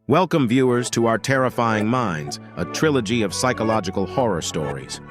Welcome, viewers, to our Terrifying Minds, a trilogy of psychological horror stories.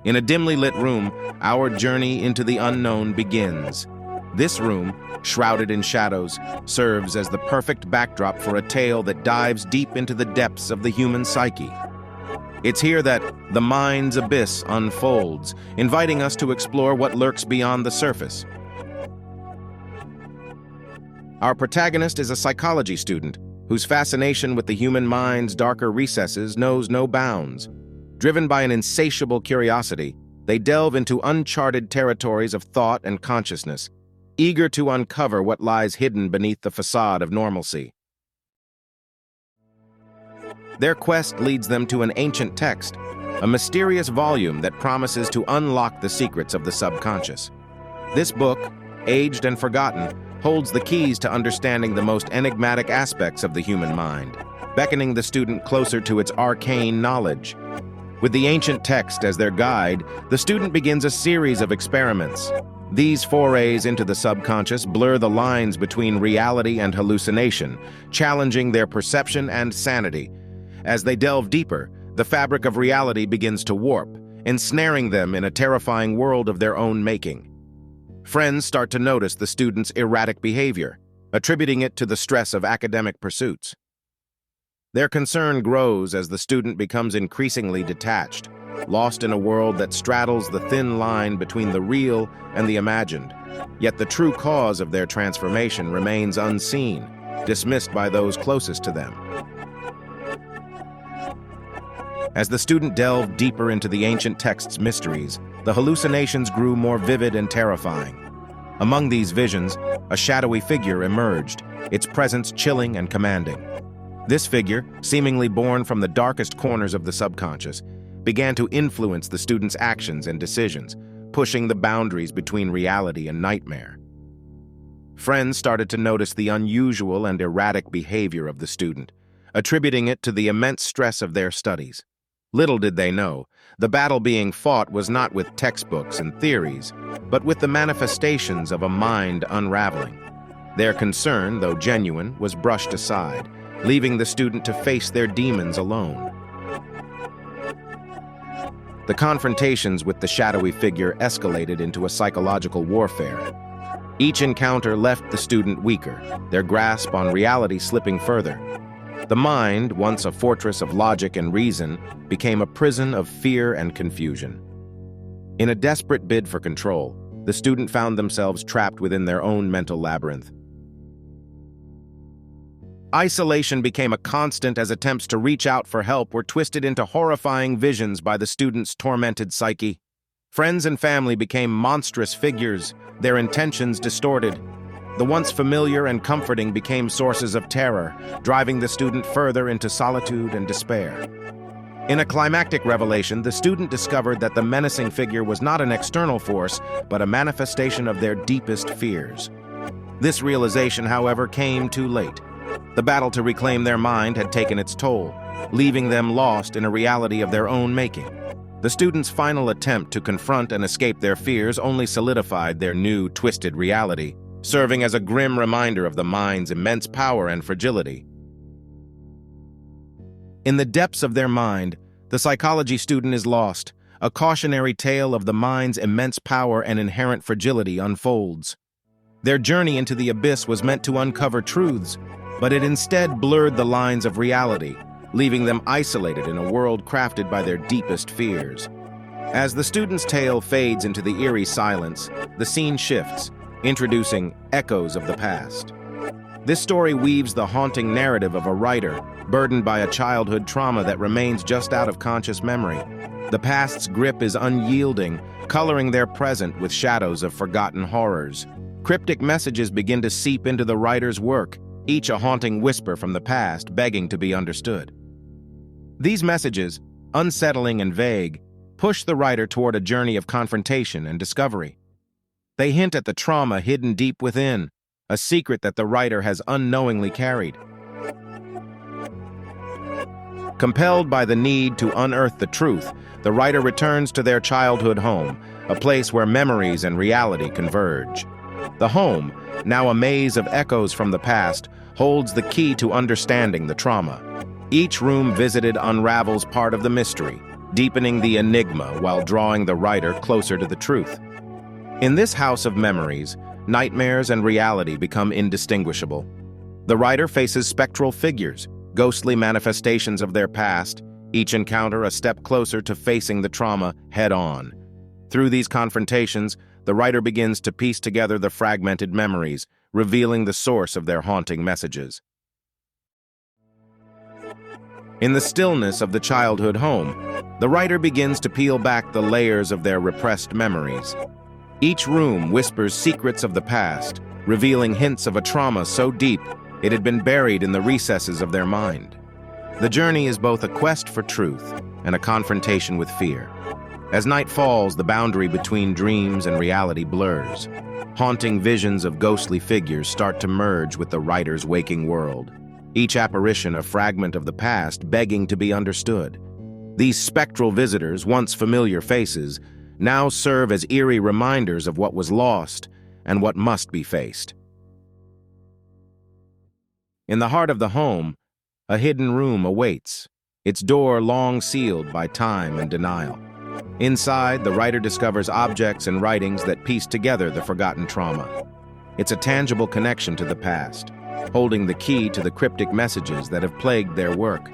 In a dimly lit room, our journey into the unknown begins. This room, shrouded in shadows, serves as the perfect backdrop for a tale that dives deep into the depths of the human psyche. It's here that the mind's abyss unfolds, inviting us to explore what lurks beyond the surface. Our protagonist is a psychology student whose fascination with the human mind's darker recesses knows no bounds. Driven by an insatiable curiosity, they delve into uncharted territories of thought and consciousness, eager to uncover what lies hidden beneath the facade of normalcy. Their quest leads them to an ancient text, a mysterious volume that promises to unlock the secrets of the subconscious. This book, aged and forgotten, holds the keys to understanding the most enigmatic aspects of the human mind, beckoning the student closer to its arcane knowledge. With the ancient text as their guide, the student begins a series of experiments. These forays into the subconscious blur the lines between reality and hallucination, challenging their perception and sanity. As they delve deeper, the fabric of reality begins to warp, ensnaring them in a terrifying world of their own making. Friends start to notice the student's erratic behavior, attributing it to the stress of academic pursuits. Their concern grows as the student becomes increasingly detached, lost in a world that straddles the thin line between the real and the imagined. Yet the true cause of their transformation remains unseen, dismissed by those closest to them. As the student delved deeper into the ancient text's mysteries, the hallucinations grew more vivid and terrifying. Among these visions, a shadowy figure emerged, its presence chilling and commanding. This figure, seemingly born from the darkest corners of the subconscious, began to influence the student's actions and decisions, pushing the boundaries between reality and nightmare. Friends started to notice the unusual and erratic behavior of the student, attributing it to the immense stress of their studies. Little did they know, the battle being fought was not with textbooks and theories, but with the manifestations of a mind unraveling. Their concern, though genuine, was brushed aside, leaving the student to face their demons alone. The confrontations with the shadowy figure escalated into a psychological warfare. Each encounter left the student weaker, their grasp on reality slipping further. The mind, once a fortress of logic and reason, became a prison of fear and confusion. In a desperate bid for control, the student found themselves trapped within their own mental labyrinth. Isolation became a constant as attempts to reach out for help were twisted into horrifying visions by the student's tormented psyche. Friends and family became monstrous figures, their intentions distorted. The once familiar and comforting became sources of terror, driving the student further into solitude and despair. In a climactic revelation, the student discovered that the menacing figure was not an external force, but a manifestation of their deepest fears. This realization, however, came too late. The battle to reclaim their mind had taken its toll, leaving them lost in a reality of their own making. The student's final attempt to confront and escape their fears only solidified their new, twisted reality, serving as a grim reminder of the mind's immense power and fragility. In the depths of their mind, the psychology student is lost. A cautionary tale of the mind's immense power and inherent fragility unfolds. Their journey into the abyss was meant to uncover truths, but it instead blurred the lines of reality, leaving them isolated in a world crafted by their deepest fears. As the student's tale fades into the eerie silence, the scene shifts, introducing echoes of the past. This story weaves the haunting narrative of a writer burdened by a childhood trauma that remains just out of conscious memory. The past's grip is unyielding, coloring their present with shadows of forgotten horrors. Cryptic messages begin to seep into the writer's work, each a haunting whisper from the past begging to be understood. These messages, unsettling and vague, push the writer toward a journey of confrontation and discovery. They hint at the trauma hidden deep within, a secret that the writer has unknowingly carried. Compelled by the need to unearth the truth, the writer returns to their childhood home, a place where memories and reality converge. The home, now a maze of echoes from the past, holds the key to understanding the trauma. Each room visited unravels part of the mystery, deepening the enigma while drawing the writer closer to the truth. In this house of memories, nightmares and reality become indistinguishable. The writer faces spectral figures, ghostly manifestations of their past, each encounter a step closer to facing the trauma head-on. Through these confrontations, the writer begins to piece together the fragmented memories, revealing the source of their haunting messages. In the stillness of the childhood home, the writer begins to peel back the layers of their repressed memories. Each room whispers secrets of the past, revealing hints of a trauma so deep it had been buried in the recesses of their mind. The journey is both a quest for truth and a confrontation with fear. As night falls, the boundary between dreams and reality blurs. Haunting visions of ghostly figures start to merge with the writer's waking world, each apparition a fragment of the past begging to be understood. These spectral visitors, once familiar faces, now serve as eerie reminders of what was lost and what must be faced. In the heart of the home, a hidden room awaits, its door long sealed by time and denial. Inside, the writer discovers objects and writings that piece together the forgotten trauma. It's a tangible connection to the past, holding the key to the cryptic messages that have plagued their work.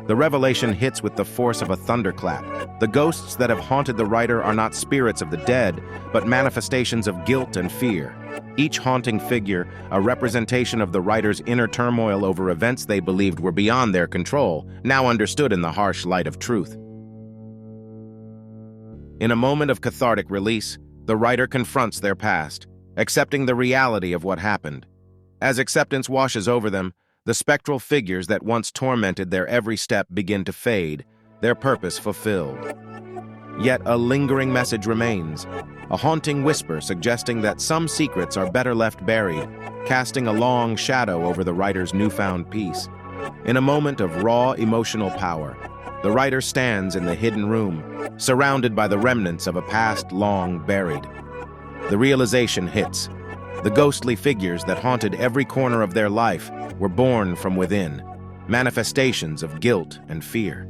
The revelation hits with the force of a thunderclap. The ghosts that have haunted the writer are not spirits of the dead, but manifestations of guilt and fear. Each haunting figure, a representation of the writer's inner turmoil over events they believed were beyond their control, now understood in the harsh light of truth. In a moment of cathartic release, the writer confronts their past, accepting the reality of what happened. As acceptance washes over them, the spectral figures that once tormented their every step begin to fade, their purpose fulfilled. Yet a lingering message remains, a haunting whisper suggesting that some secrets are better left buried, casting a long shadow over the writer's newfound peace. In a moment of raw emotional power, the writer stands in the hidden room, surrounded by the remnants of a past long buried. The realization hits. The ghostly figures that haunted every corner of their life were born from within, manifestations of guilt and fear.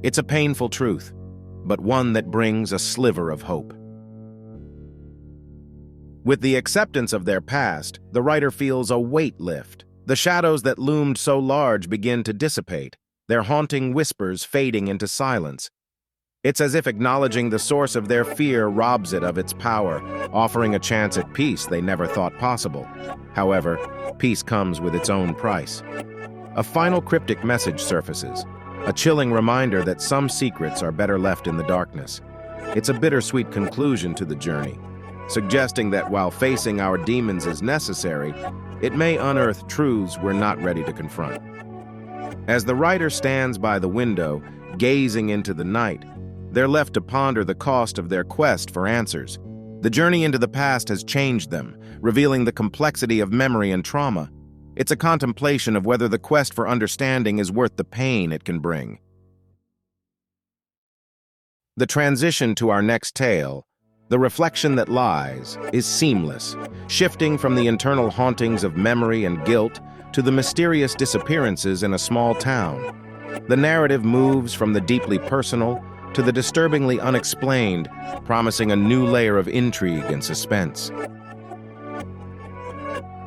It's a painful truth, but one that brings a sliver of hope. With the acceptance of their past, the writer feels a weight lift. The shadows that loomed so large begin to dissipate, their haunting whispers fading into silence. It's as if acknowledging the source of their fear robs it of its power, offering a chance at peace they never thought possible. However, peace comes with its own price. A final cryptic message surfaces, a chilling reminder that some secrets are better left in the darkness. It's a bittersweet conclusion to the journey, suggesting that while facing our demons is necessary, it may unearth truths we're not ready to confront. As the writer stands by the window, gazing into the night, they're left to ponder the cost of their quest for answers. The journey into the past has changed them, revealing the complexity of memory and trauma. It's a contemplation of whether the quest for understanding is worth the pain it can bring. The transition to our next tale, The Reflection That Lies, is seamless, shifting from the internal hauntings of memory and guilt to the mysterious disappearances in a small town. The narrative moves from the deeply personal to the disturbingly unexplained, promising a new layer of intrigue and suspense.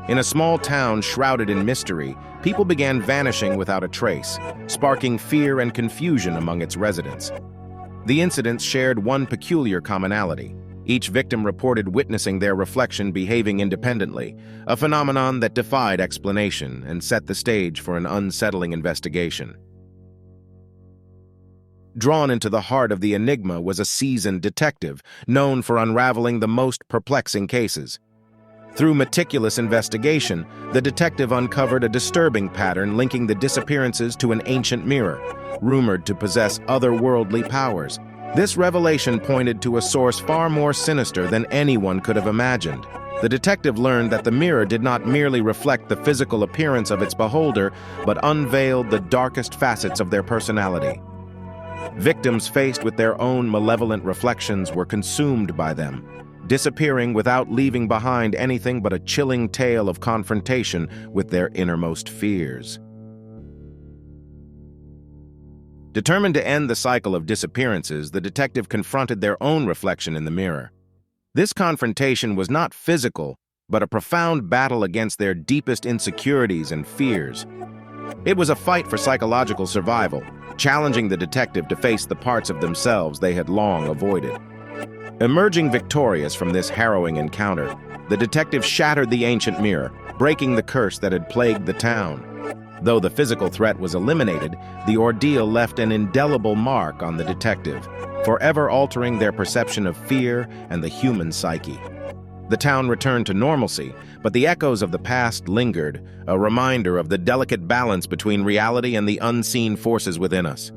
In a small town shrouded in mystery, people began vanishing without a trace, sparking fear and confusion among its residents. The incidents shared one peculiar commonality. Each victim reported witnessing their reflection behaving independently, a phenomenon that defied explanation and set the stage for an unsettling investigation. Drawn into the heart of the enigma was a seasoned detective, known for unraveling the most perplexing cases. Through meticulous investigation, the detective uncovered a disturbing pattern linking the disappearances to an ancient mirror, rumored to possess otherworldly powers. This revelation pointed to a source far more sinister than anyone could have imagined. The detective learned that the mirror did not merely reflect the physical appearance of its beholder, but unveiled the darkest facets of their personality. Victims faced with their own malevolent reflections were consumed by them, disappearing without leaving behind anything but a chilling tale of confrontation with their innermost fears. Determined to end the cycle of disappearances, the detective confronted their own reflection in the mirror. This confrontation was not physical, but a profound battle against their deepest insecurities and fears. It was a fight for psychological survival, challenging the detective to face the parts of themselves they had long avoided. Emerging victorious from this harrowing encounter, the detective shattered the ancient mirror, breaking the curse that had plagued the town. Though the physical threat was eliminated, the ordeal left an indelible mark on the detective, forever altering their perception of fear and the human psyche. The town returned to normalcy, but the echoes of the past lingered, a reminder of the delicate balance between reality and the unseen forces within us.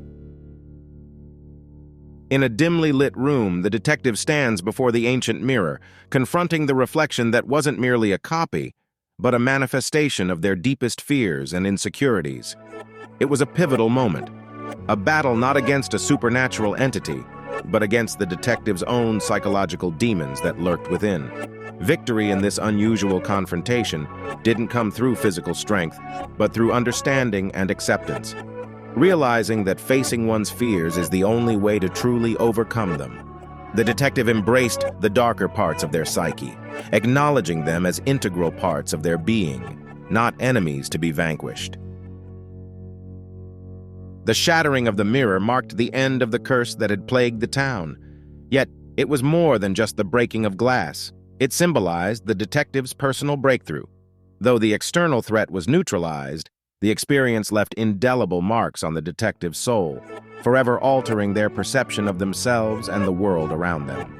In a dimly lit room, the detective stands before the ancient mirror, confronting the reflection that wasn't merely a copy, but a manifestation of their deepest fears and insecurities. It was a pivotal moment, a battle not against a supernatural entity, but against the detective's own psychological demons that lurked within. Victory in this unusual confrontation didn't come through physical strength, but through understanding and acceptance, realizing that facing one's fears is the only way to truly overcome them. The detective embraced the darker parts of their psyche, acknowledging them as integral parts of their being, not enemies to be vanquished. The shattering of the mirror marked the end of the curse that had plagued the town. Yet, it was more than just the breaking of glass. It symbolized the detective's personal breakthrough. Though the external threat was neutralized, the experience left indelible marks on the detective's soul, forever altering their perception of themselves and the world around them.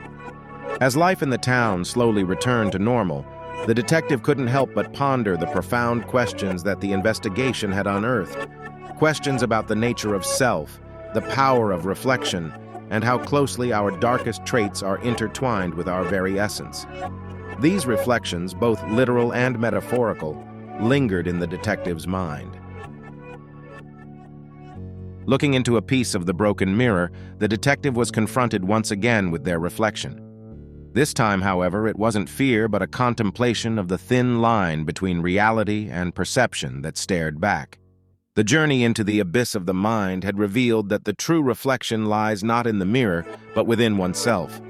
As life in the town slowly returned to normal, the detective couldn't help but ponder the profound questions that the investigation had unearthed. Questions about the nature of self, the power of reflection, and how closely our darkest traits are intertwined with our very essence. These reflections, both literal and metaphorical, lingered in the detective's mind. Looking into a piece of the broken mirror, the detective was confronted once again with their reflection. This time, however, it wasn't fear but a contemplation of the thin line between reality and perception that stared back. The journey into the abyss of the mind had revealed that the true reflection lies not in the mirror, but within oneself.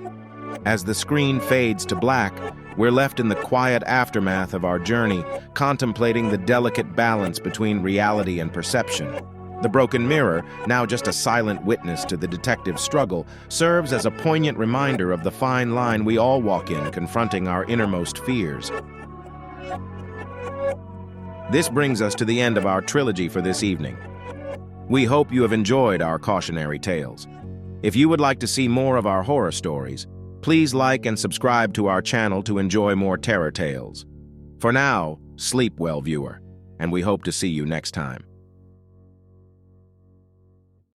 As the screen fades to black, we're left in the quiet aftermath of our journey, contemplating the delicate balance between reality and perception. The broken mirror, now just a silent witness to the detective's struggle, serves as a poignant reminder of the fine line we all walk in confronting our innermost fears. This brings us to the end of our trilogy for this evening. We hope you have enjoyed our cautionary tales. If you would like to see more of our horror stories, please like and subscribe to our channel to enjoy more terror tales. For now, sleep well, viewer, and we hope to see you next time.